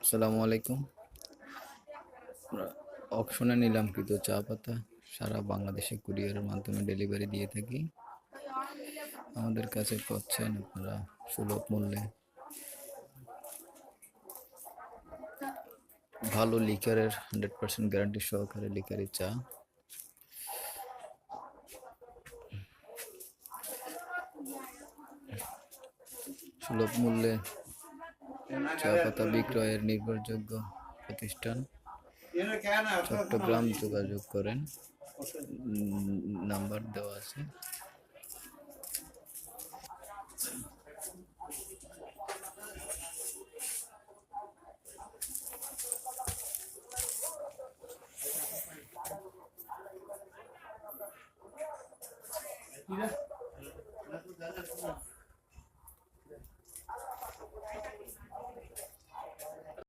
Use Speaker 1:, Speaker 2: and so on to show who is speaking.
Speaker 1: আসসালামু আলাইকুম। অকশনে নিলামকৃত চা পাতা সারা বাংলাদেশে কুরিয়ারের মাধ্যমে ডেলিভারি দিয়ে থাকি। আমাদের কাছে পাচ্ছেন আপনারা সুলভ মূল্যে ভালো লিকারের 100% গ্যারান্টি সহকারে লিকারি চা। সুলভ মূল্যে চা পাতা বিক্রয়ের নির্ভরযোগ্য প্রতিষ্ঠান চট্টগ্রাম। যোগাযোগ করেন, নাম্বার দেওয়া আছে।